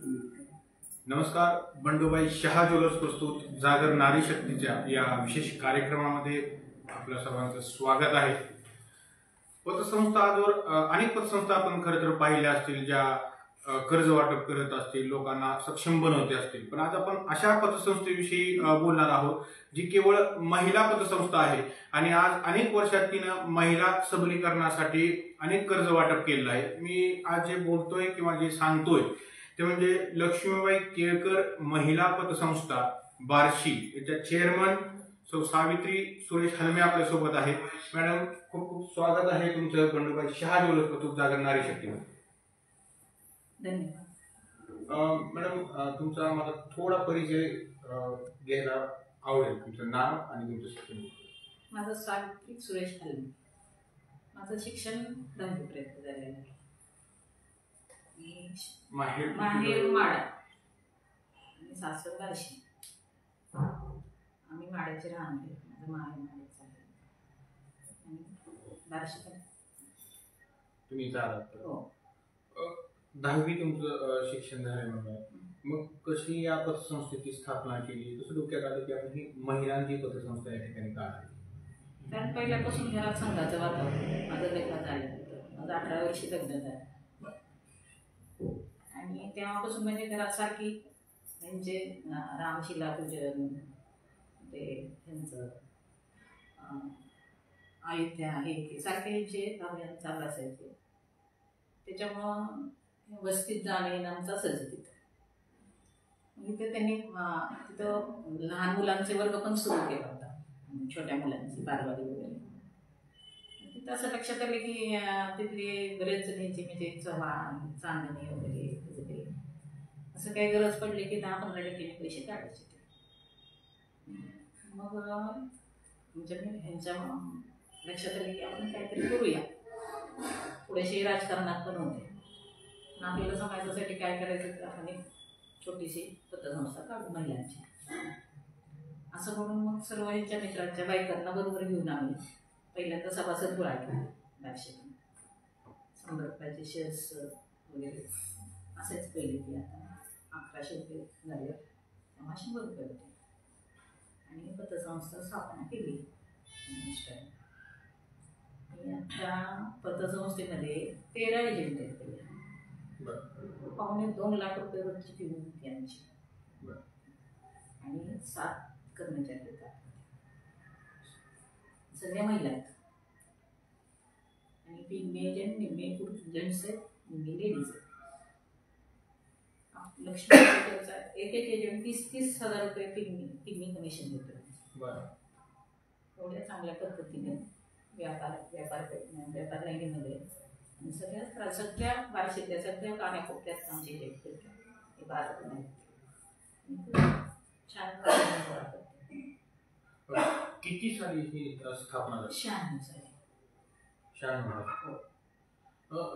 नमस्कार. बंडूभाई शहा ज्वेलर्स प्रस्तुत जागर नारी शक्तीच्या या विशेष कार्यक्रमामध्ये आपल्या सर्वांचं स्वागत आहे. पतसंस्था आजवर अनेक पतसंस्था आपण खरं तर पाहिल्या असतील ज्या कर्ज वाटप करत असतील, लोकांना सक्षम बनवते असतील. पण आज आपण अशा पतसंस्थेविषयी बोलणार आहोत जी केवळ महिला पतसंस्था आहे आणि आज अनेक वर्षात तिनं महिला सबलीकरणासाठी अनेक कर्ज वाटप केलेलं आहे. मी आज जे बोलतोय किंवा जे सांगतोय ते म्हणजे लक्ष्मीबाई केळकर महिला पतसंस्था बार्शी याच्या चेअरमन सौ सावित्री सुरेश हलमे आपल्या सोबत आहेत. मॅडम, खूप खूप स्वागत आहे तुमचं बंडूभाई शहा ज्वेलर्स प्रस्तुत जागर नारी शक्तीमध्ये. धन्यवाद. मॅडम, तुमचा मला थोडा परिचय घ्यायला आवडेल. तुमचं नाव आणि तुमचं शिक्षण. माझं सावित्री सुरेश हलमे. माझं शिक्षण 10वी पर्यंत झालेलं आहे. माहेर माडा आणि सासर बार्शी. आम्ही माड्याचे राहणारे. माझं माहेर माड्याचं आहे आणि बार्शी तुम्ही झाला. हो. 10वी तुमचं शिक्षण झाल्यानंतर मग कशी या पतसंस्थेची स्थापना केली? कसं डोक्यात आलं की आपण ही महिलांची पतसंस्था या ठिकाणी काढली? कारण पहिल्यापासून घरात संघाचं वातावरण माझं लग्न झालं होतं. माझं 18 वर्षी लग्न झालं आणि तेव्हापासून म्हणजे घरात सारखी म्हणजे रामशिला पूजन, ते त्यांचं अयोध्या हे सारखे जे अभियान चालू असायचे. त्याच्यामुळं वस्तीत जाणे आमचं असायचं तिथं. इथे त्यांनी तिथं लहान मुलांचे वर्ग पण सुरू केला होता, छोट्या मुलांची बालवाडी वगैरे. तिथं असं लक्षात आले की तिथले बरेच जणींचे म्हणजे चव्हाण, चांदणी वगैरे असं काही गरज पडली की 10-15% पैसे काढायचे ते. मग म्हणजे ह्यांच्या लक्षात आले की आपण काहीतरी करूया. थोडेसे राजकारणात पण होते. आपल्याला समाजासाठी काय करायचं तर आपण एक छोटीशी पतसंस्था काढू महिलांची असं म्हणून मग सर्व यांच्या मित्रांच्या बायकांना बरोबर घेऊन आम्ही पहिल्यांदा सभासद गोळा केला. 100 रुपयाचे शेअर्स वगैरे असेच पहिले की आता 1100 रुपये झाले, तेव्हा 100 रुपये होते आणि पतसंस्था स्थापना केली. आता पतसंस्थेमध्ये 13 एजंट आहेत. पावणे 2 लाख रुपये रोजची फी होती आमची आणि 7 कर्मचारी होतात. सगळ्या महिला आहेत आणि निम्मे एजंट, निम्मे जेंट्स आहेत, निम्मे लेडीज आहेत. लक्ष्मी एक एजंट 30,000 रुपये पिग्मी कमिशन देतो. एवढ्या चांगल्या पद्धतीने व्यापार लाईनीमध्ये आणि सगळ्या बार्शीतल्या सगळ्या कानाकोपऱ्यात आमचे हे भारत नाही छान किती साली ही स्थापना झाली? 96 साली. 96.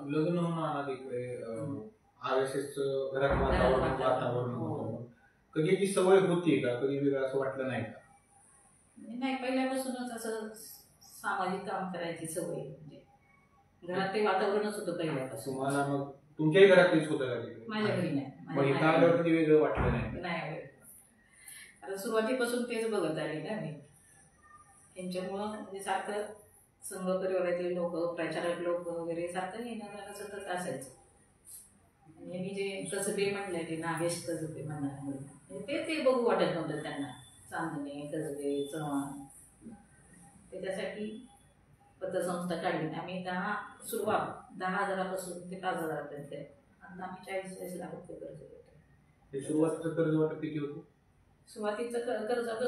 लग्न होऊन आला तिकडे RSS घरात वातावरण होतं. कधी ती सवय होती का? कधी वेगळं असं वाटलं नाही का? नाही, पहिल्यापासूनच असं सामाजिक काम करायची सवय. म्हणजे घरात ते वातावरणच होतं पहिल्यापासून. तुम्हाला मग तुमच्याही घरात तेच होतं का तिकडे? माझ्या घरी नाही. कधी वेगळं वाटलं नाही? नाही, आता सुरुवातीपासून तेच बघत आले ना मी. त्यांच्यामुळं म्हणजे सारखं संघ परिवारातले लोक, प्रचारक लोक वगैरे सारखं येणारा सतत असायचं. आणि मी जे कसबे म्हणले ते नागेश कसबे म्हणणार ते बघू वाटत नव्हतं त्यांना. चांदणे, कसबे, चव्हाण. त्याच्यासाठी पतसंस्था काढली. आम्ही 10,000 ते 5,000पर्यंत. आता आम्ही 40-40 लाख रुपये कर्ज देतो. सुरुवातीचं कर्ज वाटप किती होतं? सुरुवातीचं कर्ज आता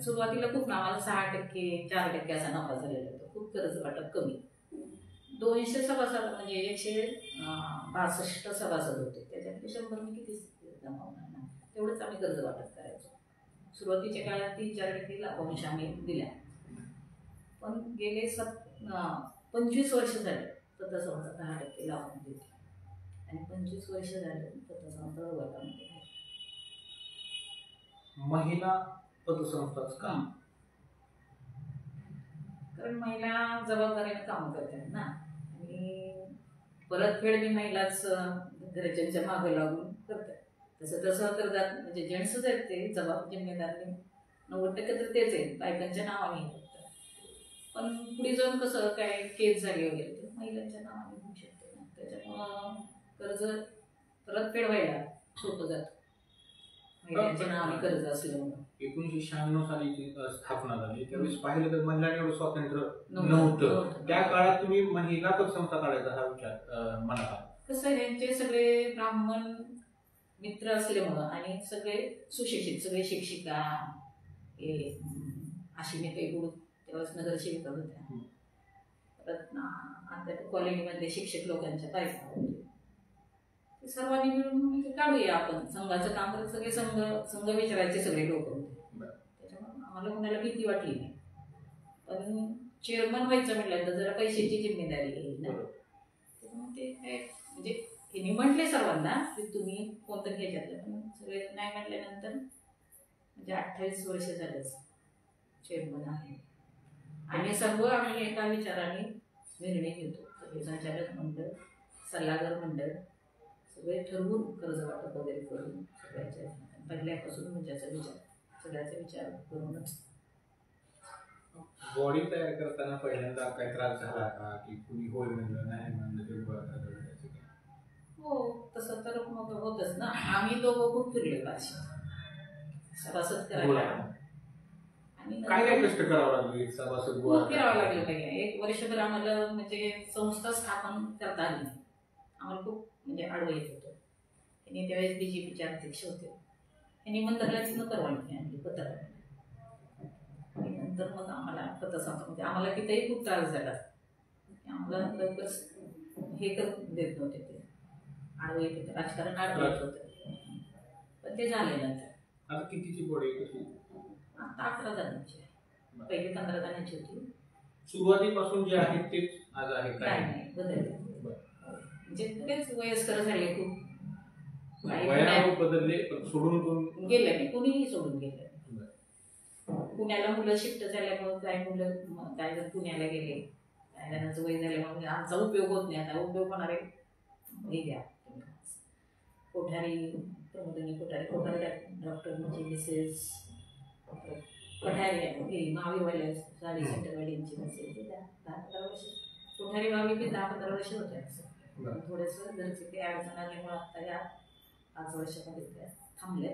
सुरुवातीला खूप आम्हाला 6%, 4% असा नफा झालेला होता. खूप कर्ज वाटप कमी. 200 सभासद म्हणजे 162 सभासद होते. त्याच्यामध्ये 100 किती जमा होणार ना, तेवढंच आम्ही कर्ज वाटप करायचो. सुरुवातीच्या काळात 3-4% लाभांश आम्ही दिल्या. पण गेले 25 वर्ष झाले पतसंस्था 10% लाभांश देते आणि 25 वर्ष झाले पतसंस्था वर्गामध्ये. महिला पतसंस्थाच काम, कारण महिला जबाबदारीने काम करतात ना आणि परतफेड मी महिलाच घरच्यांच्या मागे लागून करतात. तसं तसं करतात म्हणजे जेंट्सच आहेत ते जिम्मेदार 90% तर तेच आहेत, बायकांच्या नावाने आहे फक्त. पण पुढे जाऊन कसं काय केस झाली वगैरे तर महिलांच्या नावाने होऊ शकते ना, त्याच्यामुळं कर्ज परतफेड व्हायला सोपं जातं महिलांच्या नावाने कर्ज असल्यामुळं. 1996 साली जी स्थापना झाली त्यावेळेस पाहिलं तर महिलांना एवढं स्वातंत्र्य नव्हतं. नव्हतं. त्या काळात तुम्ही महिला पतसंस्था काढायचा हा विचार मनात आला. कसं यांचे सगळे ब्राह्मण मित्र असल्यामुळं आणि सगळे सुशिक्षित, सगळे शिक्षिका आशिमीताई गुरु त्यावेळेस नगरसेविका होत्या. परत आता कॉलनीमध्ये शिक्षक लोकांच्या बायका होते. ते सर्वांनी मिळून म्हणजे काढूया आपण संघाचं काम करत सगळे संघ विचारायचे सगळे लोक होते. त्याच्यामुळे आम्हाला कोणाला भीती वाटली नाही. पण चेअरमन व्हायचं म्हटलं तर जरा पैशाची जिम्मेदारी येईल ना, त्याच्यामुळे ते काय म्हणजे त्यांनी म्हटले सर्वांना की तुम्ही कोणतं घ्यायच्यातलं, पण सगळे नाही म्हटल्यानंतर म्हणजे 28 वर्ष झालंच चेअरमन आहे. आणि सर्व आम्ही एका विचाराने निर्णय घेतो. सगळे संचालक मंडळ, सल्लागार मंडळ सगळे ठरवून कर्ज वाटप वगैरे करून सगळ्याच्या पहिल्यापासून म्हणजे सगळ्याचा विचार करूनच. बॉडी तयार करताना पहिल्यांदा काही त्रास झाला का की कुणी होय म्हणलं नाही म्हणलं ते बरं? हो तसं तर मग होतच ना. आम्ही दोघं खूप फिरले भाषेत सभासद करायला आणि काय काय कष्ट करावं लागले सभासद खूप फिरावं लागलं पाहिजे. 1 वर्षभर आम्हाला म्हणजे संस्था स्थापन करता आली नाही. आम्हाला खूप म्हणजे आडवं येत होतं. त्यांनी त्यावेळेस BJPचे अध्यक्ष होते. त्यांनी मंत्रालयात परवानगी आणली पत्रकार आणि नंतर मग आम्हाला पतसंस्था म्हणजे आम्हाला तिथेही खूप त्रास झाला. आम्हाला लवकर हे करून देत नव्हते, ते आडवं येत होतं, राजकारण आडवं येत होतं. पण ते झाले नंतर. आता कितीची बॉडी कशी? आता 11 जणांची आहे. पहिले 15 जणांची होती. सुरुवातीपासून जे आहेत तेच आज आहे काय? नाही बदलले म्हणजे तेच वयस्कर झाले खूप. वयाने बदलले पण सोडून कोण गेले नाही, कोणीही सोडून गेले. पुण्याला मुलं शिफ्ट झाल्यामुळे काही मुलं काही जण पुण्याला गेले, काही जणांचं वय झाल्यामुळे आमचा उपयोग होत नाही. आता उपयोग होणारे हे घ्या कोठारी, प्रमोदिनी कोठारी डॉक्टर म्हणजे मिसेस कोठारी मावीवाल्या साडी सेंटरवाल्यांची मिसेस 10-15 वर्ष कोठारी मावी बी 10-15 वर्ष होते. असं थोडंसं घरचे ते अडचण आल्यामुळे आता या 5 वर्षामध्ये त्या थांबल्या.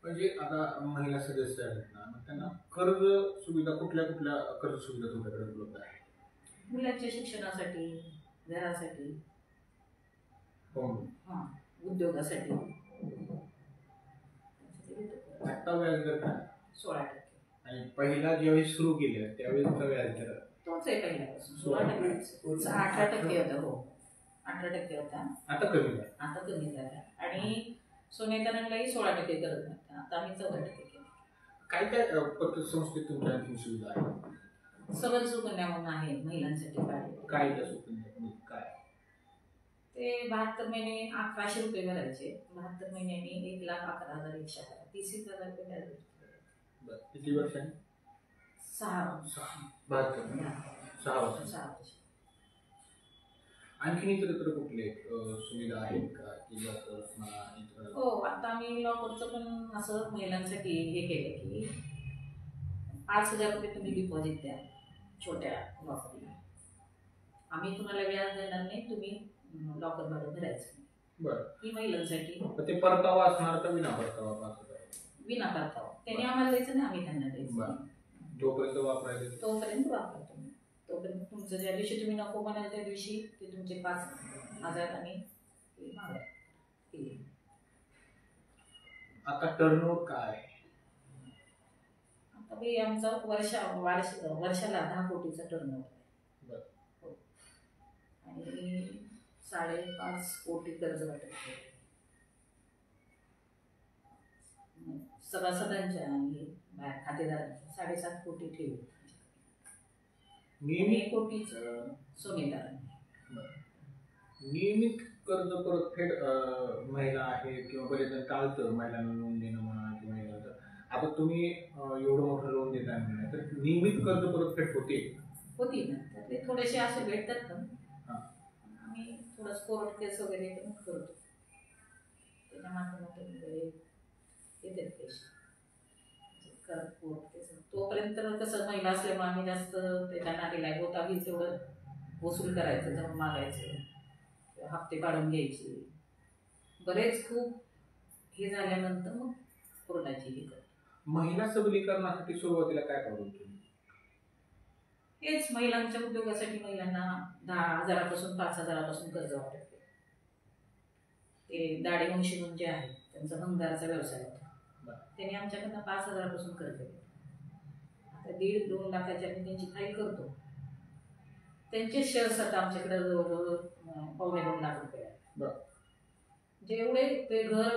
म्हणजे आता महिला सदस्य आहेत ना, मग त्यांना कर्ज सुविधा कुठल्या कुठल्या कर्ज सुविधा तुमच्याकडे उपलब्ध आहे? मुलांच्या शिक्षणासाठी, घरासाठी, हां, उद्योगासाठी. आत्ता व्याजदर काय? 16%. आणि पहिला ज्यावेळेस सुरू केलं त्यावेळेसचा व्याजदर तोच आहे पहिल्यापासून 16%. 18% होता. हो 18% होता. आता कमी झाला. आता कमी झाला. आणि सोनेकरांनाही 16% करत नव्हता. आता आम्ही 14% केलं. काय काय पतसंस्थेत तुमच्या आणखी सुविधा आहे? सबल सुकन्या म्हणून आहे महिलांसाठी काढले. काय त्या सुकन्या काय? ते 72 महिने 1100 रुपये भरायचे. 72 महिन्यांनी 1,11,100 भरा. 30,000 रुपये व्याज भेटते. किती वर्षांनी? 6 वर्ष. आणखीन इतर कुठले सुविधा आहेत का? हो आता आम्ही लॉकरचं पण असं महिलांसाठी हे केलं की 5,000 रुपये तुम्ही डिपॉझिट द्या छोट्या लॉकरला. आम्ही तुम्हाला व्याज देणार नाही, तुम्ही लॉकर भाडं भरायचं. बरं. ही महिलांसाठी. ते परतावा असणार का विना परतावा? 5,000 विना परतावा. त्यांनी आम्हाला द्यायचं नाही, आम्ही त्यांना द्यायचं. जोपर्यंत वापरायचं तोपर्यंत वापरा तुम्ही. तोपर्यंत तुमचं ज्या दिवशी तुम्ही नको म्हणाल त्या दिवशी ते तुमचे 5,000 आणि मागा. आता टर्नओव्हर काय? आता बी आमचा वर्षाला 10 कोटीचा टर्नओव्हर आहे. आणि 5.5 कोटी कर्ज वाटप सभासदांच्या आणि खातेदारांच्या 7.5 कोटी ठेवी. 1 कोटीचं सोनेदारांनी. नियमित कर्ज परतफेड महिला आहे किंवा बरेच जण टाळतं महिलांना लोन देणं म्हणा किंवा आता तुम्ही एवढं मोठं लोन देताय म्हणा तर नियमित कर्ज परतफेड होती ना. त्यातले थोडेसे असे भेटतात पण आम्ही थोडं कोर्ट केस वगैरे करतो. त्याच्या माध्यमातून वगैरे येतात पैसे तोपर्यंत कसं महिला असल्यामुळे आम्ही जास्त त्याच्या नारीला होता घेईल तेवढं वसूल करायचं, जाऊन मागायचं, हप्ते काढून घ्यायचे. बरेच खूप हे झाल्यानंतर मग कोर्टाची हे करतो. महिला सबलीकरणासाठी सुरुवातीला काय पावलं तुम्ही? हेच महिलांच्या उद्योगासाठी महिलांना 10,000पासून 5,000पासून कर्ज वाटप केलं. ते दाढी वंशी जे आहेत त्यांचा भंगाराचा व्यवसाय होता, त्यांनी आमच्याकडनं 5,000पासून कर्ज घेतलं. आता 1.5-2 लाखाच्या आम्ही त्यांची फाईल करतो. त्यांचे शेअर्स आता आमच्याकडे जवळजवळ 2.25 लाख रुपये आहेत. जेवढे ते घर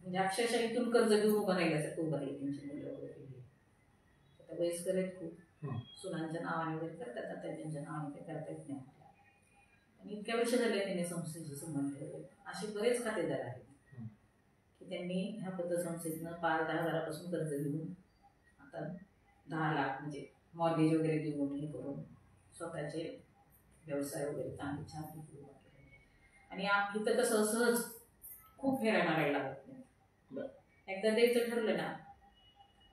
म्हणजे अक्षरशः इथून कर्ज घेऊन उभं राहिल्यासारखं उभं राहिले. त्यांची मुलं वगैरे आता वयस्कर आहेत खूप, सुनांच्या नावाने वगैरे करतात, आता त्यांच्या नावाने ते करता येत नाही आपल्याला. आणि इतक्या वर्ष झाले त्यांनी संस्थेशी संबंध ठेवले. असे बरेच खातेदार आहेत की त्यांनी ह्या पतसंस्थेतनं 5-10 हजारापासून कर्ज घेऊन आता 10 लाख म्हणजे मॉर्गेज वगैरे देऊन हे करून स्वतःचे व्यवसाय वगैरे चांगले छान उभा केले. आणि इथं कसं सहज खूप फेऱ्या मारायला लागत नाही. एकदा द्यायचं ठरलं ना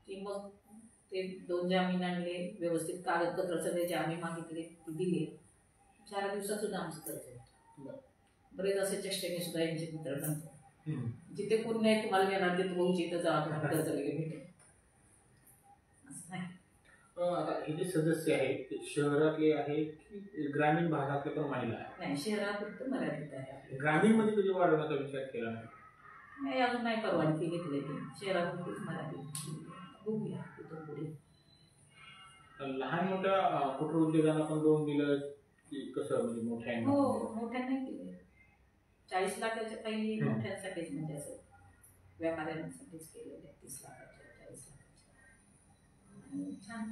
की मग ते 2 जामीन आणले, व्यवस्थित कागदपत्र सगळे जामीन मागितले, ते दिले, 4 दिवसात सुद्धा आमचं कर्ज होतं. बरेच असे चेष्टेने सुद्धा यांचे मित्र नंतर जिथे कोण नाही तुम्हाला येणार ते भाऊची इथं जावा तुम्हाला कर्ज वगैरे भेटेल असं नाही. आता हे जे सदस्य आहेत ते शहरातले आहेत की ग्रामीण भागातले पण महिला आहेत? नाही, शहरात मर्यादित आहे. ग्रामीण मध्ये कधी वाढवण्याचा विचार केला नाही, अजून नाही परवानगी घेतलेली. शहरापुरतीच मर्यादित बघूया तिथून पुढे. लहान मोठ्या कुठं उद्योगांना पण लोन दिलं की कसं, म्हणजे मोठ्या? हो, मोठ्या नाही केले. 40 लाखाच्या काही मोठ्यांसाठीच, म्हणजे असं व्यापाऱ्यांसाठीच केलेले 30 लाखाच्या 40 लाखाच्या. आणि छान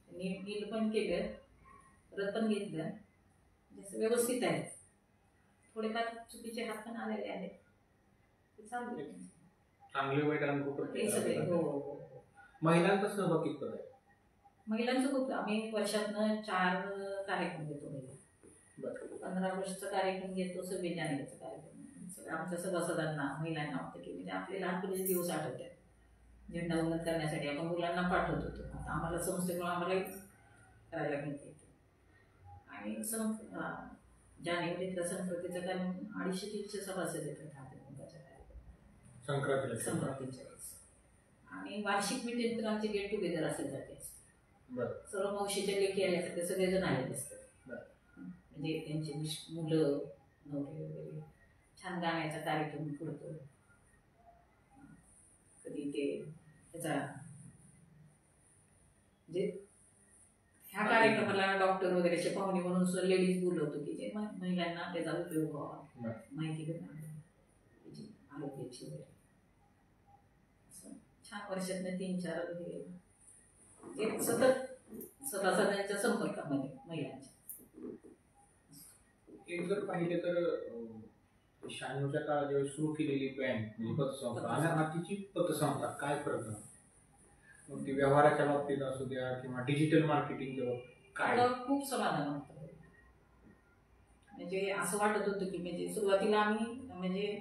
नील पण केलं, परत पण घेतलं, जसं व्यवस्थित आहे. थोडेफार चुकीचे हात पण आलेले आहेत, ते चालू आहे. चांगले वाईट अनुभव हे सगळे. हो. महिलांचा सहभाग कितपत आहे? महिलांचं खूप. आम्ही वर्षातनं 4 कार्यक्रम घेतो. 15 ऑगस्टचा कार्यक्रम घेतो, 26 जानेवारीचा कार्यक्रम. आमच्या सभासदांना महिलांना वाटतं की म्हणजे आपले लहानपणीचे दिवस आठवतात. झेंडावंदन करण्यासाठी आपण मुलांना पाठवत होतो. आता आम्हाला संस्थेमुळे आम्हाला करायला मिळते. आणि जानेवारीतल्या संक्रांतीचा कारण 250-300 सभासद येतात संक्रांतीच्या वेळेस. आणि वार्षिक मीटिंग तर आमचे गेट टुगेदर असेल जाते. सर्व मावशीच्या लेखी आल्यासारखे सगळेजण आलेले असतात. म्हणजे त्यांची मुलं नवरे वगैरे. छान गाण्याचा कार्यक्रम करतो. कधी ते त्याचा म्हणजे ह्या कार्यक्रमाला डॉक्टर वगैरेचे पाहुणे म्हणून लेडीज बोलवतो की जे महिलांना त्याचा उपयोग व्हावा, माहिती भेटणार त्याची आरोग्याची वगैरे. छान वर्षातनं 3-4 वगैरे सतत सभासदांच्या संपर्कामध्ये महिलांच्या. एक जर पाहिलं तर 96च्या काळात जेव्हा सुरू केलेली बँक म्हणजे पतसंस्था आणि आताची पतसंस्था काय फरक आहे? मग ती व्यवहाराच्या बाबतीत असू द्या किंवा डिजिटल मार्केटिंगच्या बाबतीत काय? खूप समाधान होतं. म्हणजे असं वाटत होतं की म्हणजे सुरुवातीला आम्ही म्हणजे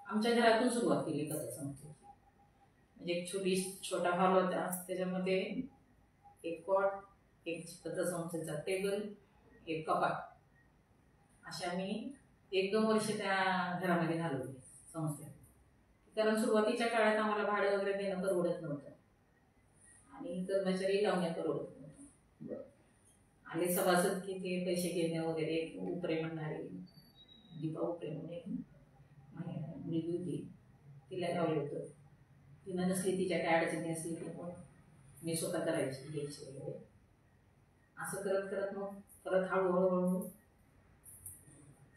आमच्या घरातून सुरुवात केली पतसंस्थेची. म्हणजे एक छोटा हॉल होता, त्याच्यामध्ये एक कॉट, एक पतसंस्थेचा टेबल, एक कपाट, अशा आम्ही 1-2 वर्ष त्या घरामध्ये घालवली संस्थेत. कारण सुरुवातीच्या काळात आम्हाला भाडं वगैरे देणं परवडत नव्हतं आणि कर्मचारी लावण्यात परवडत नव्हतं. आले सभासद की ते पैसे घेणं वगैरे. उपरे म्हणणारे दीपा उपरे म्हणून मुलगी होती, तिला लावलं होतं. तिनं नसली, तिच्या काय अडचणी असली की मग मी स्वतः करायची, घ्यायची वगैरे. असं करत करत मग परत हळूहळू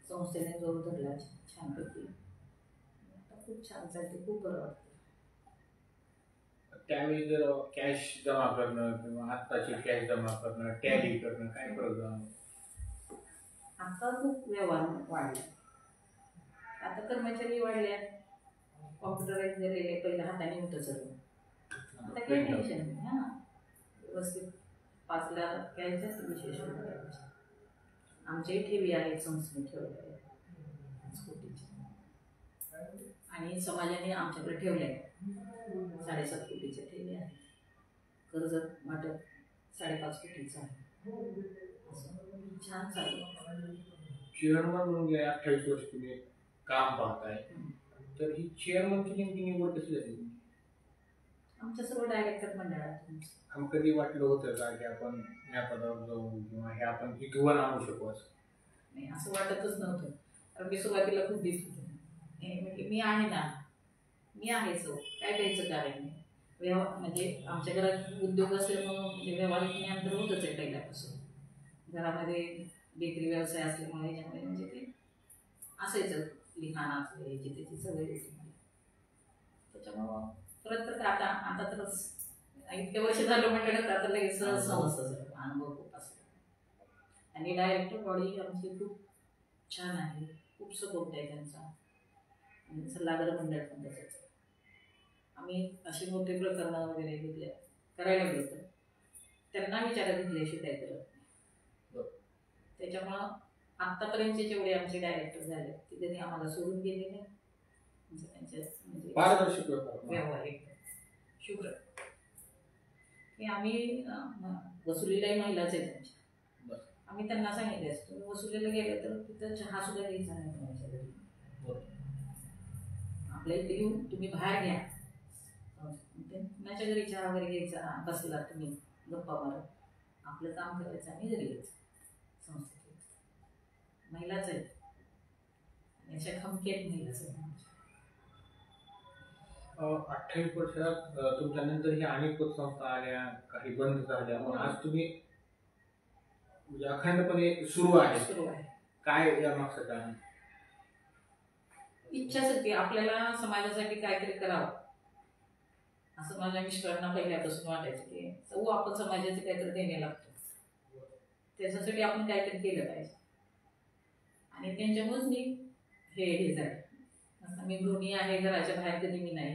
संस्थेने जोर धरला छानपैकी. खूप छान चालते, खूप बरं वाटतं. त्यावेळी जर कॅश जमा करणं किंवा आत्ताची कॅश जमा करणं, टॅली करणं, काय फरक जाणवतो? आता खूप व्यवहार वाढले. आता कर्मचारी वाढले, कॉम्प्युटराईज झालेले. पहिलं हाताने होतं सगळं, आता काही टेन्शन नाही. हां, व्यवस्थित 5 लाख कॅश जास्त विशेष आमच्याही ठेवी आहेत संस्थेने ठेवलेल्या स्कूटीच्या. आणि समाजाने आमच्याकडे ठेवले आहे 7.5 कोटीचे ठेवले आहे. कर्ज वाटप 5.5 कोटीचं आहे. असं छान चालू. चेअरमन म्हणून गेल्या 28 वर्ष तुम्ही काम पाहताय, तर ही चेअरमनची नेमकी निवड कशी झाली? आमच्या सर्व डायरेक्टर मंडळात कधी वाटलं होतं का की आपण या पदावर जाऊ किंवा हे आपण इथवर आणू शकू? असं नाही, असं वाटतच नव्हतं. कारण मी सुरुवातीला खूप भीत होते. मी आहे ना, मी आहेच हो, काय द्यायचं कारण नाही. म्हणजे आमच्या घरात उद्योग असल्यामुळं म्हणजे व्यवहारिक ज्ञान तर होतच आहे पहिल्यापासून. घरामध्ये बेकरी व्यवसाय असल्यामुळे याच्यामुळे म्हणजे ते असायचं लिखाणाचं याची त्याची सवय होती. त्याच्यामुळं परत तर आता तरच इतके वर्ष झालं म्हटलं तर आता लगेच समजतं अनुभव खूप असतो. आणि डायरेक्टर बॉडी आमची खूप छान आहे, खूप सपोर्ट आहे त्यांचा. आणि सल्लागार मंडळ पण तसंच. आम्ही असे मोठे प्रकरणं वगैरे घेतले करायला गेलो तर त्यांना विचारात घेतल्याशिवाय काय करत नाही. त्याच्यामुळं आत्तापर्यंतचे जेवढे आमचे डायरेक्टर झाले ते त्यांनी आम्हाला सोडून गेले नाही. त्यांच्या म्हणजे पारदर्शक व्यवहारिक शुभ्र की आम्ही वसुलीलाही महिलाच आहे त्यांच्या. आम्ही त्यांना सांगितले असतो वसुलीला गेलं तर तिथं चहा सुद्धा घ्यायचा नाही तुमच्या घरी. आपल्या इथे येऊन तुम्ही बाहेर घ्या. कुणाच्या घरी चहा वगैरे घ्यायचा, बसला तुम्ही गप्पा मारत, आपलं काम करायचं आणि घरी यायचं. संस्थेत महिलाच आहेत, अशा खमकेत महिलाच आहेत. 28 वर्षात तुमच्या नंतर ही अनेक पतसंस्था आल्या, काही बंद झाल्या, पण आज तुम्ही म्हणजे अखंडपणे सुरू आहे. काय या मागचं कारण? इच्छाशक्ती, आपल्याला समाजासाठी काहीतरी करावं असं माझ्या मिस्टरांना पहिल्यापासून वाटायचं की आपण समाजाचे काहीतरी देणे लागतो, त्याच्यासाठी आपण काहीतरी केलं पाहिजे. आणि त्यांच्यामुळेच मी हे झालं. आता मी गृहिणी आहे, घराच्या बाहेर कधी मी नाही.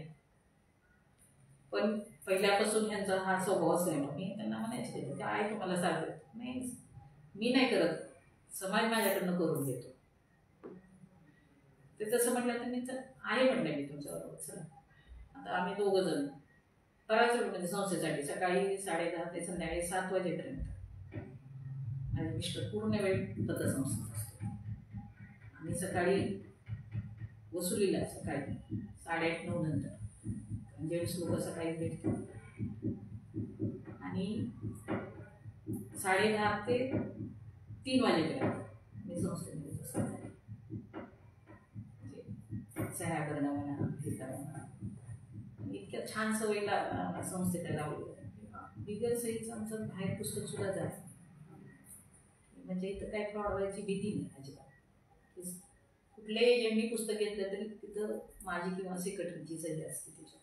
पण पहिल्यापासून ह्यांचा हा स्वभाव असल्यामुळे मी त्यांना म्हणायचे काय तुम्हाला सांगत नाही, मी नाही करत, समाज माझ्याकडनं करून देतो. ते तसं म्हटलं तर मी आहे म्हटलं मी तुमच्याबरोबर. चला आता आम्ही 2 जण करायचं म्हणजे संस्थेसाठी सकाळी 10:30 ते संध्याकाळी 7 वाजेपर्यंत. आणि मिस्टर पूर्ण वेळ पतसंस्थेत असतो. आणि सकाळी वसुलीला सकाळी 8:30-9 नंतर जेंट्स लोक सकाळी भेटतात. आणि 10:30 ते 3 वाजेपर्यंत मी संस्थेमध्ये असते. सह्या करणं म्हणा, हे करणं, इतक्या छान सवयीला संस्थेला लावली. बिगर सहीचं आमचं बाहेर पुस्तक सुद्धा जात म्हणजे इथं काही फ्रॉड व्हायची भीती नाही अजिबात. कुठल्याही ज्यांनी पुस्तक घेतलं तरी तिथं माझी किंवा सेक्रेटरीची सही असते त्याच्यात.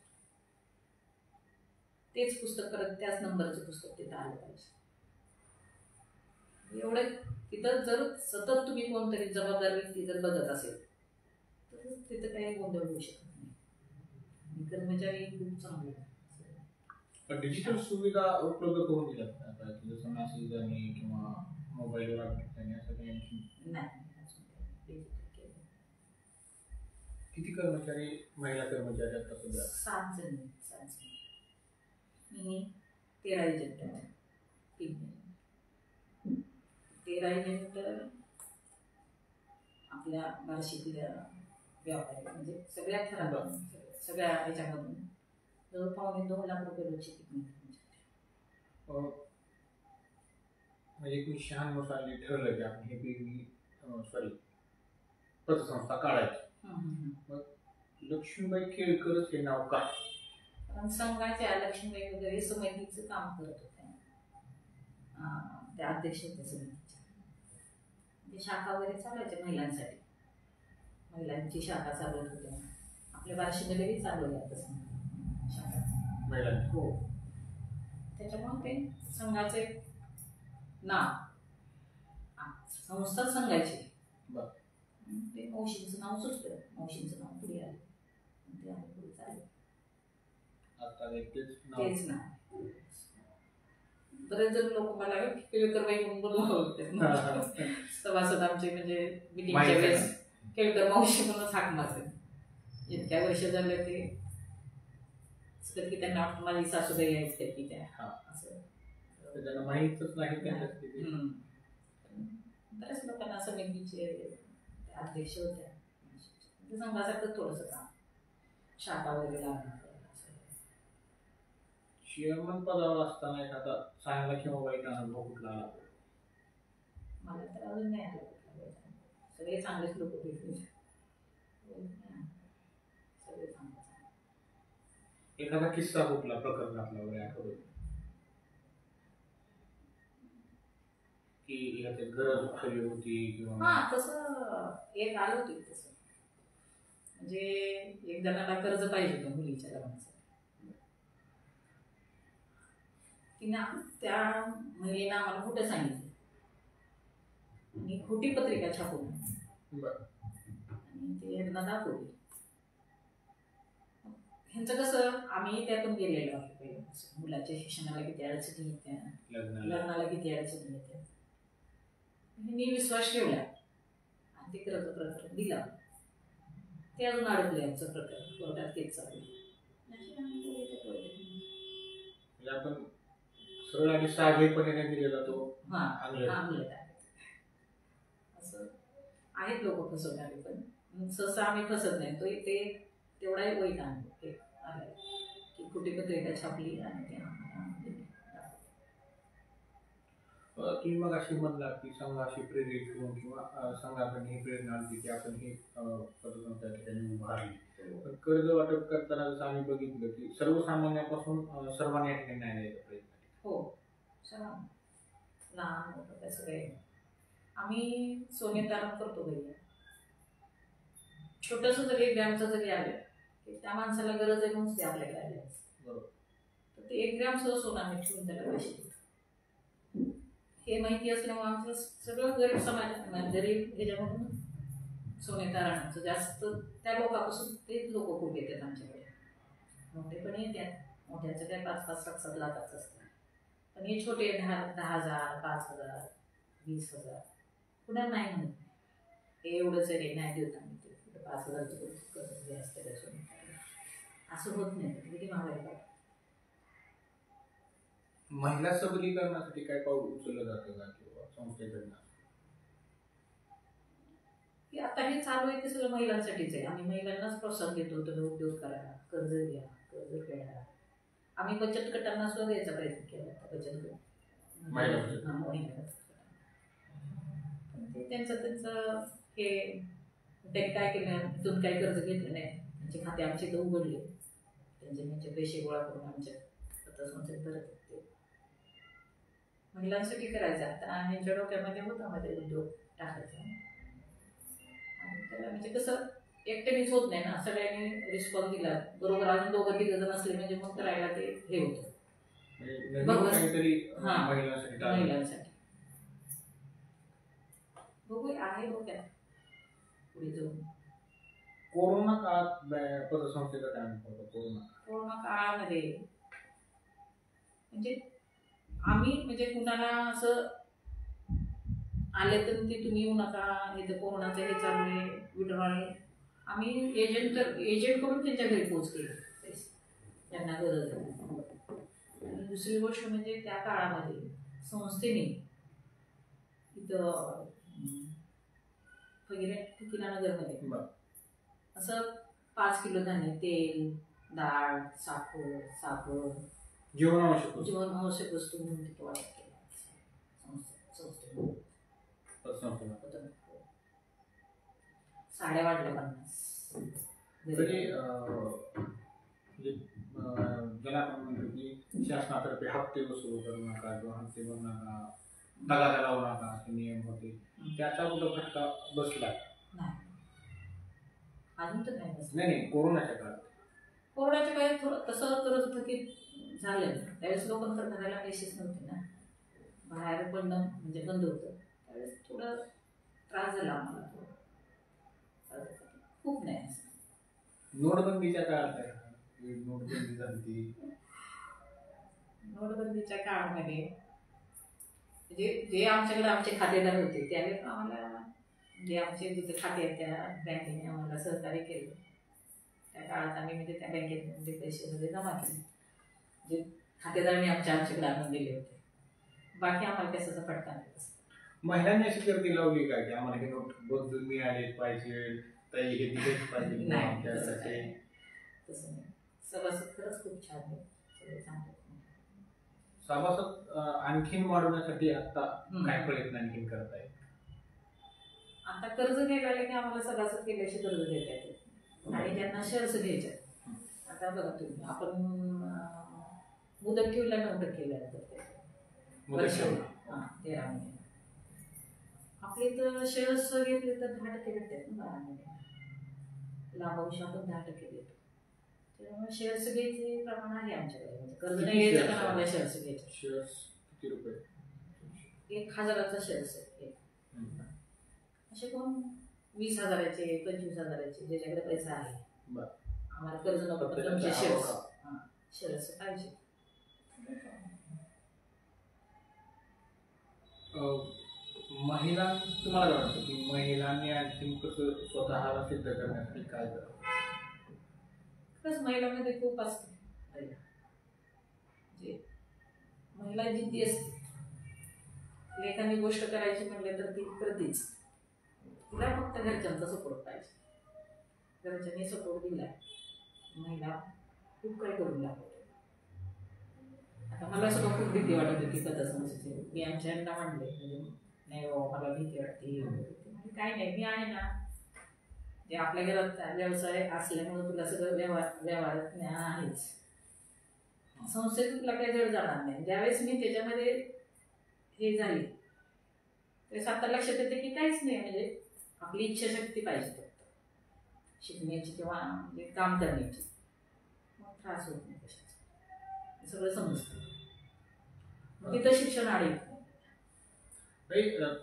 तेच पुस्तक परत त्याच नंबरचं पुस्तक तिथं आलं पाहिजे. एवढं तिथं जर सतत तुम्ही कोणतरी जबाबदार व्यक्ती जर बघत असेल तर तिथं काही गोंधळ होऊ शकत नाही. कर्मचारी खूप चांगले. डिजिटल सुविधा उपलब्ध करून दिल्यात आता, जसं मेसेज आणि किंवा मोबाईलवर अपडेट करणे असं काही नाही. किती कर्मचारी, महिला कर्मचारी आता सध्या? 7 जण. मी 13 एजंट आहे. 13 एजंट आपल्या बार्शीतल्या व्यापारी म्हणजे सगळ्या थरातून, सगळ्या ह्याच्यामधून जवळ 2.25 लाख रुपये रोजची पिकनिक. म्हणजे 1996 साली ठरलं की आपण हे पतसंस्था काढायची. मग लक्ष्मीबाई केळकरच हे नाव का? कारण संघाच्या लक्ष्मीबाई वगैरे समितीचं काम करत होत्या, त्या अध्यक्ष होत्या समितीच्या. म्हणजे शाखा वगैरे चालायच्या महिलांसाठी, महिलांची शाखा चालवत होत्या. आपल्या बार्शीमध्येही चालवल्या तसं शाखा महिलांची. हो. त्याच्यामुळे ते संघाचे नाव संस्था सांगायची. ते मावशींचं नाव सुचलं, मावशींचं नाव पुढे आलं, ते आम्ही पुढे चाललं. तेच ना. बरेच जण लोक मला केळकरबाई म्हणून बोलवतात. सभासद आमचे म्हणजे मिटिंगच्या वेळेस केळकर मावशी म्हणून हाक मारते. इतक्या वर्ष झालं ते की त्यांना वाटतं माझी सासूबाई आहेत की त्या असं त्यांना माहीतच नाही त्यांच्या स्थिती. बऱ्याच लोकांना समितीचे अध्यक्ष होत्या ते संघासारखं थोडंसं काम शाखा वगैरे लागणार चेअरमन पदावर असताना एखादा चांगला किंवा वाईट अनुभव कुठला आला? मला तर अजून नाही आलं कुठला. सगळे चांगलेच लोक भेटले, सगळे चांगले. एखादा किस्सा कुठला प्रकरणातला वगैरे आठवतो की याच्यात गरज खरी होती किंवा? हा तसं एक आलं होतं तसं, म्हणजे एक जणाला कर्ज पाहिजे होतं मुलीच्या लग्नाचं. तिनं त्या महिलेनं आम्हाला खोटं सांगितलं आणि खोटी पत्रिका छापून आणि ते एकदा दाखवली. ह्यांचं कसं आम्ही त्यातून गेलेलो आहे पहिलं, मुलाच्या शिक्षणाला किती अडचणी येत्या, लग्नाला किती अडचणी येत्या. मी विश्वास ठेवला आणि ते कर्ज प्रकरण दिला. ते अजून अडकले आमचं प्रकरण कोर्टात केस चालू. आपण सरळ आणि साधेपणे दिलेला तो असं आहेत लोक फसवणारे, पण सहसा आम्ही फसत नाही. तो ते तेवढाही वाईट अनुभव आला की कुठे पत्रिका छापली आणि ते तुम्ही मग अशी म्हणला की संघाशी प्रेरित होऊन किंवा संघाकडे ही प्रेरणा आली की आपण ही पतसंस्था ठिकाणी उभारली. पण कर्ज वाटप करताना जसं आम्ही बघितलं की सर्वसामान्यापासून सर्वांना या ठिकाणी न्याय द्यायचा प्रयत्न. हो, सर्वांना लहान मोठं त्याचं काही नाही. आम्ही सोने तारण करतो भैया. छोटंसं जरी ग्रॅमचं जरी आलं की त्या माणसाला गरज आहे म्हणून ते आपल्याकडे आले. बरोबर. तर ते 1 ग्रॅम सोनं आम्ही ठेवून त्याला पैसे देतो. हे माहिती असल्यामुळे आमचं सगळं गरीब समाज गरीब ह्याच्यामधून सोने तारणाचं जास्त त्या लोकांपासून तेच लोक खूप येतात आमच्याकडे. मोठे पण येतात, मोठ्याचं काय 5-5, 7-7 लाखाचं असतं. पण हे छोटे 10,000, 5,000, 20,000 पुन्हा नाही म्हणत. हे एवढंच आहे नाही देत आम्ही ते 5,000चं कर्ज असतं त्याच्यातून असं होत नाही. किती महागाई का. महिला सबलीकरणासाठी काय पाऊल उचललं जातं का किंवा संस्थेकडनं? आता हे चालू आहे ते सगळं महिलांसाठीच आहे. आम्ही महिलांनाच प्रोत्साहन देतो, तुम्ही उद्योग करा, कर्ज घ्या, कर्ज फेडा. आम्ही बचत गटांना सुद्धा द्यायचा प्रयत्न केला. बचत गट ते त्यांचं हे त्यांनी काय केलं, तिथून काही कर्ज घेतलं नाही. त्यांचे खाते आमचे इथं उघडले, त्यांचे पैसे गोळा करून आमच्या पतसंस्थेत भरत होते. महिलांसाठी करायचं. आता आमच्या डोक्यामध्ये होता मध्ये उद्योग टाकायचा आणि त्याला म्हणजे कसं एकट्यानेच होत नाही ना, सगळ्यांनी रिस्पॉन्स दिला बरोबर. अजून 2-3 जण असले म्हणजे मग करायला ते हे होतं. महिलांसाठी बघू आहे डोक्यात पुढे जाऊन. कोरोना काळात पतसंस्थेचा काय अनुभव होता? कोरोना काळामध्ये म्हणजे आम्ही म्हणजे कुणाला असं आले तर ते तुम्ही येऊ नका, इथं कोरोनाचं हे चालू आहे, विड्रॉल आहे. आम्ही एजंटकडून त्यांच्या घरी पोच केले त्यांना गरज आहे. आणि दुसरी गोष्ट म्हणजे त्या काळामध्ये संस्थेने इथं वगैरे किनानगरमध्ये असं 5 किलो धान्य, तेल, डाळ, साखर जीवनावश्यक वस्तू म्हणून तिथं वाटप केला संस्थेने. साड्या वाटल्या 50. ज्याला आपण म्हणतो की शासनातर्फे हप्ते वसूल करू नका किंवा हप्ते भरू नका, तगादा लावू नका असे नियम होते, त्याचा कुठं फटका बसला नाही? अजून तर नाही बसला. नाही. कोरोनाच्या काळात थोडं तसं करत होतं की झालं. त्यावेळेस लोकांना घराला पैसेच नव्हते ना, बाहेर पडणं म्हणजे बंद होतं. त्यावेळेस थोडं त्रास झाला आम्हाला. खूप नाही असं. नोटबंदीच्या काळात नोटबंदी झाली. नोटबंदीच्या काळामध्ये म्हणजे जे आमच्याकडे आमचे खातेदार होते त्यावेळेस आम्हाला जे आमचे जिथे खाते आहेत त्या बँकेने आम्हाला सहकार्य केलं. त्या काळात आम्ही म्हणजे त्या बँकेत पैसे वगैरे जमा केले, जे खातेदारांनी आमच्याकडे आणून दिले होते. बाकी आम्हाला कशाचा फटका नाही. महिलांनी अशी गर्दी लावली का की आम्हाला हे नोट बदलून मिळाले पाहिजे, ताई हे दिलेच पाहिजे नाही, त्यासाठी? तसं नाही. सभासद खरंच खूप छान आहे, सगळे चांगले. सभासद आणखीन वाढवण्यासाठी आता काय प्रयत्न आणखीन करताय? आता कर्ज घ्यायला की आम्हाला सभासद केल्याशी कर्ज देता येते आणि त्यांना शेअर्स घ्यायचे. आता बघा तुम्ही, आपण मुदत ठेवला 9% वर्षाला 13 महिने. आपले तर शेअर्स घेतले तर 10% भेटतात ना 12 महिने. लाभांश आपण 10% देतो. त्यामुळे शेअर्स घ्यायचे प्रमाण आहे आमच्याकडे. म्हणजे कर्ज नाही घ्यायचं पण आम्हाला शेअर्स घ्यायचे. शेअर्स किती रुपये? 1000चा शेअर्स आहे. असे कोण 20,000चे 25,000चे ज्याच्याकडे पैसा आहे. आम्हाला कर्ज नको पण तुमचे शेअर्स पाहिजे. महिला, तुम्हाला काय वाटतं की महिलांनी आणखी कसं स्वतःला सिद्ध करण्यासाठी काय करावं? खरंच महिलांमध्ये खूप असते. महिला जिद्दी असते. एखादी गोष्ट करायची म्हणले तर ती करतेच. तिला फक्त घरच्यांचा सपोर्ट पाहिजे. घरच्यांनी सपोर्ट दिला, महिला खूप काही करून दाखवते. आता मला सुद्धा खूप भीती वाटत होती पतसंस्थेची. मी आमच्या यांना म्हणले, म्हणजे नाही बाबा मला भीती वाटते. म्हणजे काय नाही, मी आहे ना. ते आपल्या घरात व्यवसाय असल्यामुळे तुला सगळं व्यवहारात ज्ञान आहेच. संस्थेत तुला काही जड जाणार नाही. ज्यावेळेस मी त्याच्यामध्ये हे झाली ते आता लक्षात येते की काहीच नाही. म्हणजे आपली इच्छाशक्ती पाहिजे फक्त शिकण्याची किंवा म्हणजे काम करण्याची. मग त्रास होत नाही कशाचा, सगळं समजतं. तिथं शिक्षण अडीत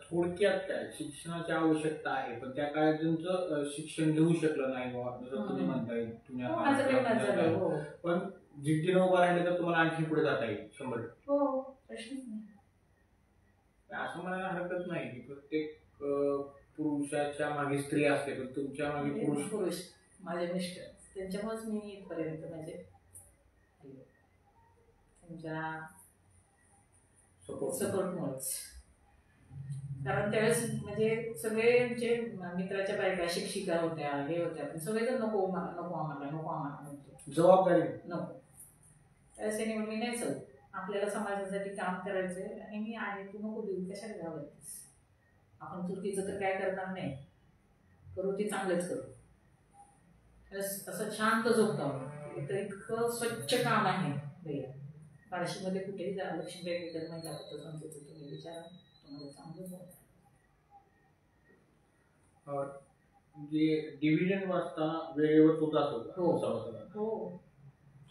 थोडक्यात काय शिक्षणाची आवश्यकता आहे, पण त्या काळात ज्यांचं शिक्षण घेऊ शकलं नाही जसं तुम्ही म्हणताय पण जिद्दीनं उभं राहिले तर तुम्हाला आणखी पुढे जाता येईल 100%. हो, प्रश्नच नाही. असं म्हणायला हरकत नाही की प्रत्येक पुरुषाच्या मागे स्त्री असते, पण तुमच्या मागे पुरुष माझे मिस्टर, त्यांच्यामुळेच मी इथपर्यंत म्हणजे त्यांच्या सपोर्टमुळेच. कारण त्यावेळेस म्हणजे सगळे आमचे मित्राच्या बायका शिक्षिका होत्या, हे होत्या, पण सगळेजण नको आम्हाला म्हणतो. जबाबदारी नको. त्यावेळेस त्यांनी म्हणली नाही चल, आपल्याला समाजासाठी काम करायचंय आणि मी आहे, तू नको देऊ, कशाला घाबरतेस. आपण चुकीचं तर काय करणार नाही, करू ते चांगलंच करू. असं शांत झोपतं. तर इतकं स्वच्छ काम आहे भैया. बार्शीमध्ये कुठेही जा, लक्ष्मीबाई विठ्ठल महिला पतसंस्थेचं तुम्ही विचारा, तुम्हाला चांगलं होतं. म्हणजे डिव्हिजन वाचताना वेळेवर तो जात होता. हो.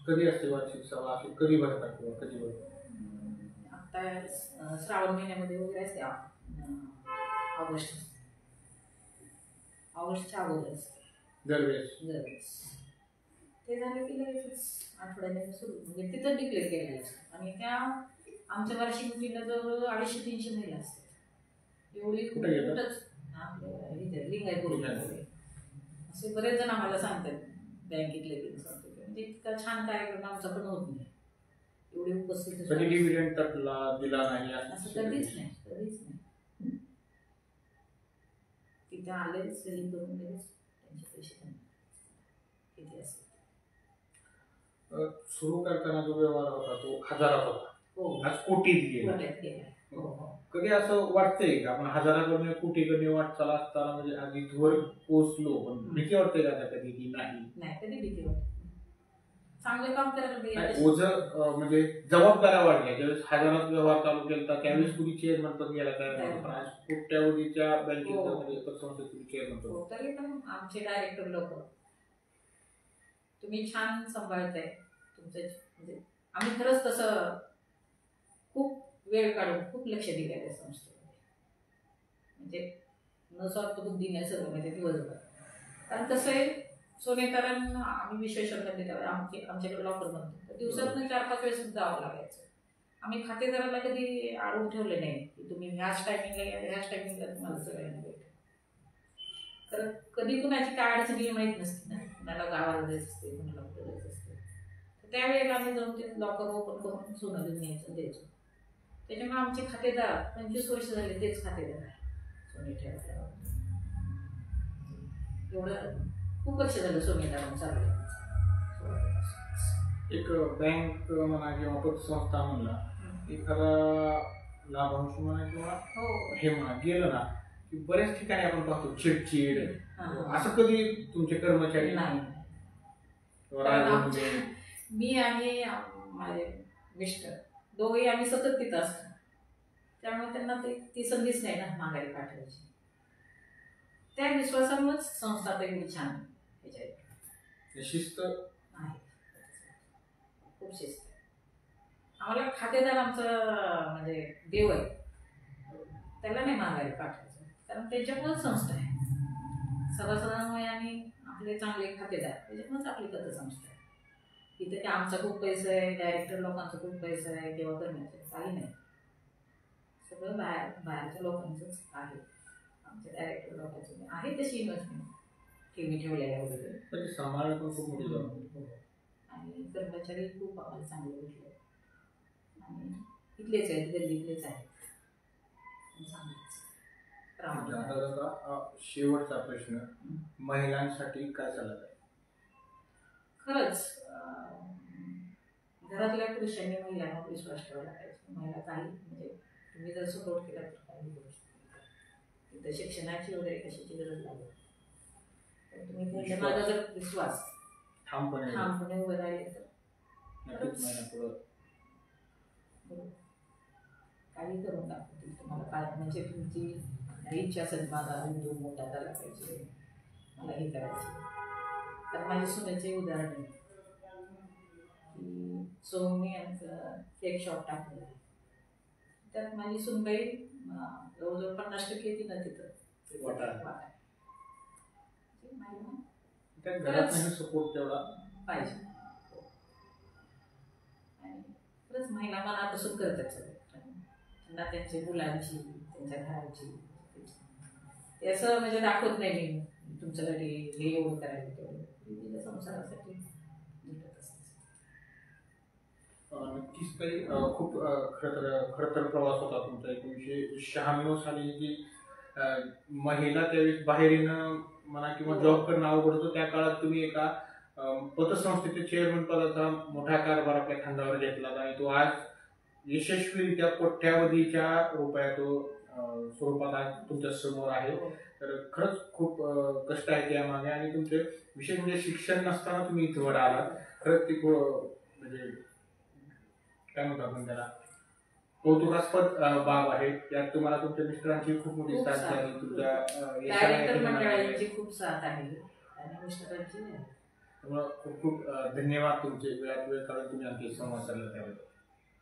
कधी असते वार्षिक सभा, कधी भरतात किंवा कधी भरतात? आता श्रावण महिन्यामध्ये वगैरे असते. ऑगस्टच्या अगोदर असते दरवेळेस. ते झालं की लगेचच आठवड्याने सुरू, म्हणजे तिथं डिक्लेअर केलेलं असतं. आणि त्या आमच्या वार्षिक मिटिंगला जवळ 250-300 महिला असतात. एवढी कुठंच आपल्या इथे लिंगायतपूरमध्ये असे बरेच जण आम्हाला सांगतात, बँकेतले सांगतात, म्हणजे इतका छान कार्यक्रम आमचा पण होत नाही. एवढे उपस्थित डिव्हिडंड दिला नाही असं कधीच नाही. तिथे आले सेलिंग करून लगेच त्यांचे पैसे किती असेल. सुरू करताना जो व्यवहार होता तो 1000 होता. आज कोटीत गेला. कधी असं वाटतंय का आपण 1000कडून कोटीकडे वाटचाल असताना म्हणजे आधी वर पोहोचलो, पण भीती वाटते का कधी की नाही? कधी भीती वाटते. चांगलं काम करायला ओझं म्हणजे जबाबदाऱ्या वाढल्या. ज्यावेळेस 1000 व्यवहार चालू केला त्यावेळेस कुणी चेअरमन पण गेला तयार, पण आज कोट्यावधीच्या बँकेचा म्हणजे पतसंस्थेत चेअरमन होतो. तरी पण आमचे डायरेक्टर लोक तुम्ही छान सांभाळताय तुमचं. म्हणजे आम्ही खरंच तसं खूप वेळ काढून खूप लक्ष दिलं त्या संस्थेमध्ये. म्हणजे न स्वार्थ बुद्धीने सगळं म्हणजे दिवसभर. कारण कसं आहे, सोनेकरण आम्ही विश्वेश्वरमध्ये त्यावेळेस आमच्याकडे लॉकर बनतो, तर दिवसातून 4-5 वेळेस जावं लागायचं. आम्ही खातेदाराला कधी अडवून ठेवले नाही की तुम्ही ह्याच टायमिंगला तुम्हाला सगळ्यांना भेटेल. तर कधी कुणाची काय अडचणी माहीत नसते ना. कुणाला गावाला जायचं असते, कुणाला कुठं जायचं असते. तर त्यावेळेला आम्ही जाऊन ते लॉकर ओपन करून सोनं घेऊन यायचं द्यायचो. त्याच्यामुळे आमचे खातेदार 25 वर्ष झाले तेच खातेदार आहे सोने ठेवायला. एवढं खूप वर्ष झालं सोनेदार चालू. एक बँक म्हणा किंवा पतसंस्था म्हणला, एखादा लाभांश म्हणा किंवा हे म्हणा गेलं ना की बऱ्याच ठिकाणी आपण पाहतो चिडचिड. असं कधी तुमचे कर्मचारी नाही? मी आणि माझे मिस्टर दोघेही आम्ही सतत तिथं असतो, त्यामुळे त्यांना ती संधीच नाही ना माघारी पाठवायची. त्या विश्वासामुळेच संस्था एवढी छान ह्याच्या शिस्त आहे, खूप शिस्त. आम्हाला खातेदार आमचं म्हणजे देव आहे, त्याला नाही माघारी पाठवायचं, कारण त्याच्यामुळेच संस्था आहे. सभासदांमुळे आणि आपले चांगले खातेदार त्याच्यामुळेच आपली पतसंस्था आहे. इथे की आमचा खूप पैसा आहे, डायरेक्टर लोकांचा खूप पैसा आहे किंवा करण्याचं काही नाही, सगळं बाहेरच्या लोकांचंच आहे. आमच्या डायरेक्टर लोकांचं आहे तशी इन्व्हेस्टमेंट ठेवी ठेवलेल्या वगैरे, सांभाळणं पण खूप मोठी जबाबदारी. आणि कर्मचारी खूप आम्हाला चांगले भेटले आणि इथलेच आहेत, गल्लीतलेच आहेत. शेवटचा प्रश्न, महिलांसाठी काय सल्ला आहे? खरंच घरातल्या पुरुषांनी महिलांवर विश्वास ठेवला पाहिजे. महिला काही म्हणजे तुम्ही जर सपोर्ट केला तर काही करू शकता. तिथं शिक्षणाची वगैरे कशाची गरज लागेल, पण तुम्ही त्यांच्या माझा जर विश्वास ठामपणे उभे राहिले तर काही करून दाखवतील तुम्हाला. काय म्हणजे तुमची इच्छा असेल माझा हिंदू मोठा झाला पाहिजे, मला हे करायचे. तर माझ्या सुनेचे उदाहरण आहे की सोहमने यांचं केक शॉप टाकलेलं आहे, त्यात माझी सुनबाई जवळजवळ 50% येते ना तिथं सपोर्ट तेवढा पाहिजे. आणि खरंच महिला मनापासून करतात सगळं, त्यांना त्यांच्या मुलांची त्यांच्या घराची ते असं म्हणजे दाखवत नाही मी तुमच्यासाठी हे एवढं करायला तेवढं, तिच्या संसारासाठी झटत असते. नक्कीच काही खूप खरं तर प्रवास होता तुमचा. 1996 साली जी महिला त्यावेळेस बाहेर येणं म्हणा किंवा जॉब करणं अवघड होतं, त्या काळात तुम्ही एका पतसंस्थेच्या चेअरमन पदाचा मोठा कारभार आपल्या खांद्यावर घेतला आणि तो आज यशस्वीरित्या कोट्यावधीच्या रुपया तो स्वरूपात आज तुमच्या समोर आहे. तर खरंच खूप कष्ट आहे त्यामागे, आणि तुमचे विशेष म्हणजे शिक्षण नसताना तुम्ही इथे वर आलात. खरंच ती म्हणजे काय म्हणतो आपण त्याला, कौतुकास्पद बाब आहे. यात तुम्हाला तुमच्या मिस्टरांची खूप मोठी साथ आहे, तुमच्या मंडळाची खूप साथ आहे आणि मिस्टरांची. त्यामुळे खूप खूप धन्यवाद तुमचे, वेळात वेळ काढून तुम्ही आमचे संवाद साधला त्याबद्दल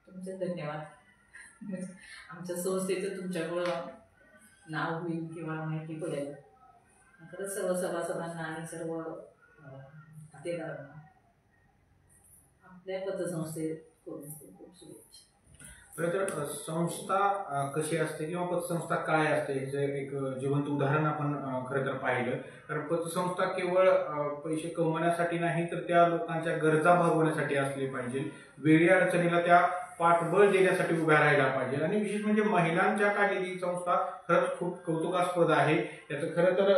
तुमचे धन्यवाद. आमच्या संस्थेचं तुमच्यामुळं नाव होईल किंवा माहिती पडेल. खरंच सर्व सभासदांना आणि सर्व खातेदारांना आपल्या पतसंस्थेत खूप खूप शुभेच्छा. तर संस्था कशी असते किंवा पतसंस्था काय असते ह्याचं एक जिवंत उदाहरण आपण खरं तर पाहिलं. कारण पतसंस्था केवळ पैसे कमवण्यासाठी नाही, तर त्या लोकांच्या गरजा भागवण्यासाठी असली पाहिजे, वेळी अडचणीला त्या पाठबळ देण्यासाठी उभ्या राहायला पाहिजे. आणि विशेष म्हणजे महिलांच्या काही ही संस्था खरंच खूप कौतुकास्पद आहे. याचं खरं तर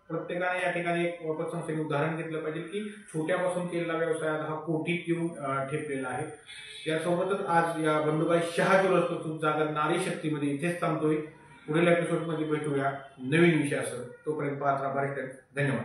प्रत्येकाने या ठिकाणी एक पतसंस्थेने उदाहरण घेतलं पाहिजे की छोट्यापासून केलेला व्यवसाय आज हा कोटीत येऊन ठेपलेला आहे. यासोबतच आज या बंधुबाई शहा ज्वेलर्स प्रस्तुत जागर नारी शक्तीमध्ये इथेच थांबतोय. पुढील एपिसोडमध्ये भेटूया नवीन विषयासह. तोपर्यंत पाहत राहा. धन्यवाद.